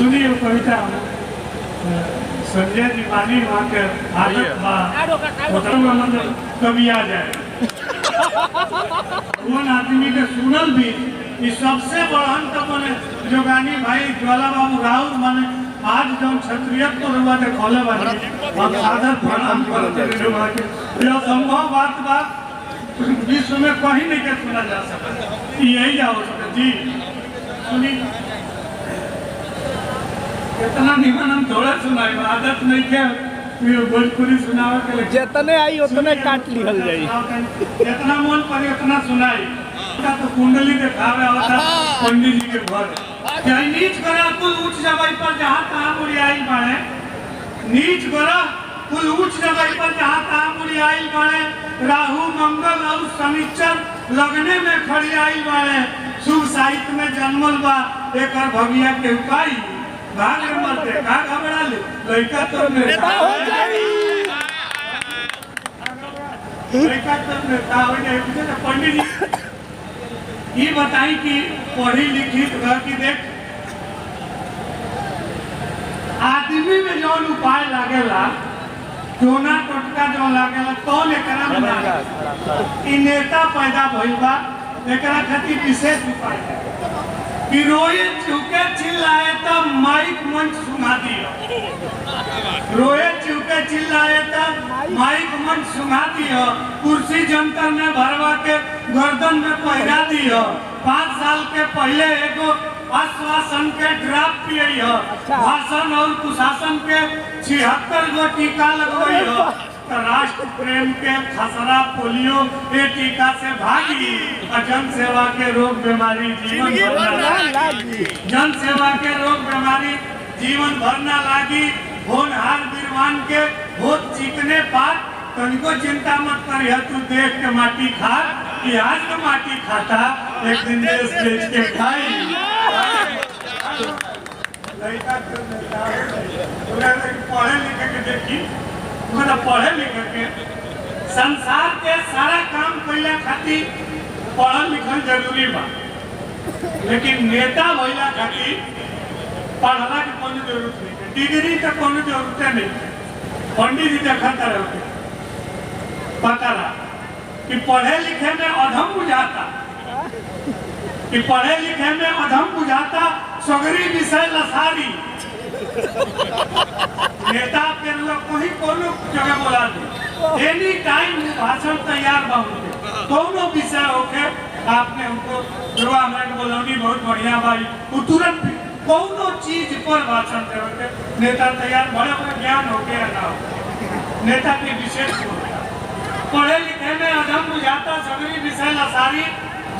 सुनी वो कविता संजय जी बानी वहाँ के मतलब कभी आ जाए कौन आदमी के सुनल भी इस सबसे बड़हन तो मने जोगानी भाई ज्वाला बाबू राउत माने आज जब क्षत्रियत्व रुआ के खोले बानी हम सादर प्रणाम करते रुआ के यह संभव बात विश्व में कहीं नहीं के सुना जा सकता यही जा हो सकता जी सुनी कितना निमन हम थोड़ा सुनाई आदत नहीं क्या भोजपुरी सुनावे के लिए जितने आई उतने काट लिहल जाई जितना मन पर उतना सुनाई तो कुंडली दिखावे आवता पंडित जी के घर चाहे नीच करा कुल उच्च जगह पर जहाँ तहाँ मुड़ियाई बाड़े नीच करा कुल उच्च जगह पर जहाँ तहाँ मुड़ियाई बाड़े राहु मंगल और शनिचर लगने में खड़ियाई बाड़े शुभ साहित्य में जन्मल बा एक भगिया के उपाई भाग मरते का घबरा ले लड़का तो नेता हो जाई लड़का तो नेता हो जाए तो पंडित जी ये बताई कि पढ़ी लिखी घर की देख आदमी में जौन उपाय लागेला जोना टोटका जो लागेला कौन एकरा में नेता पैदा भइल बा एकरा खातिर विशेष उपाय है कि रोए चुके चिल्लाए तो माइक मंच सुना दियो रोए चुके चिल्लाए तो माइक मंच सुना दियो कुर्सी जंतर में भरवा के गर्दन में पहिरा दियो 5 साल के पहले एगो आश्वासन के ड्राफ्ट पिए भाषण और कुशासन के 76 गो टीका लगवाई राष्ट्र प्रेम के खसरा पोलियो ये टीका से भागी जन सेवा के रोग बीमारी जीवन भरना लागी जन सेवा के रोग बीमारी जीवन भरना लागी होनहार वीरवान के बहुत चिकने पात तनिको चिंता मत करिए तू देख के माटी खा कि आज तो माटी खाता एक दिन देश बेच के खाई पढ़े लिखे के देखी मतलब पढ़े लिखे के संसार के सारा काम कैला खातिर पढ़ल लिखल जरूरी बा लेकिन नेता भइला खातिर पढ़ला के कोनो जरूरत नहीं डिग्री के कोनो जरूरत नहीं पंडित जी देखता रहे पता रहा कि पढ़े लिखे में अधम बुझाता कि पढ़े लिखे में अधम बुझाता सगरी विषय लसारी नेता के लोग कोई कोनो जगह बोला दे एनी टाइम भाषण तैयार बाबू कोनो विषय होके आपने उनको जो हमारे बोलौनी बहुत बढ़िया भाई वो तुरंत कोनो चीज पर भाषण देवे नेता तैयार बड़े बड़े ज्ञान होके ना हो नेता के विशेष पढ़े लिखे में अधम बुझाता सगरी विषय लसारी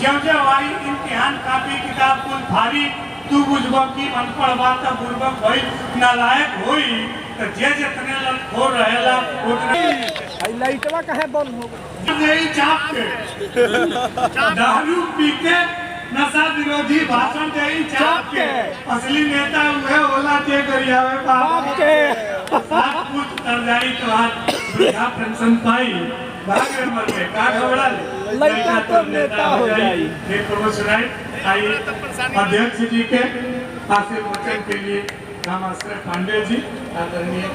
जब आई इम्तिहान कापी किताब कुल भारी तू बुझबो की अनपढ़ बात बुर्बक भई नालायक होई तो जे जितने लखोर रहेला उतने लाइटवा काहे बंद हो गई नहीं चाप के दारू पी के नशा विरोधी भाषण देई चाप के असली नेता हुए होला जे गरियावे बाप के साथ कुछ तरजाई तो हाथ वृद्धा पेंशन पाई भागे मर के का घबरा ले लड़का तो नेता हो जाई ये प्रोफेसर आइए अध्यक्ष जी के आशीर्वचन के लिए रामाश्रय पांडे जी आदरणीय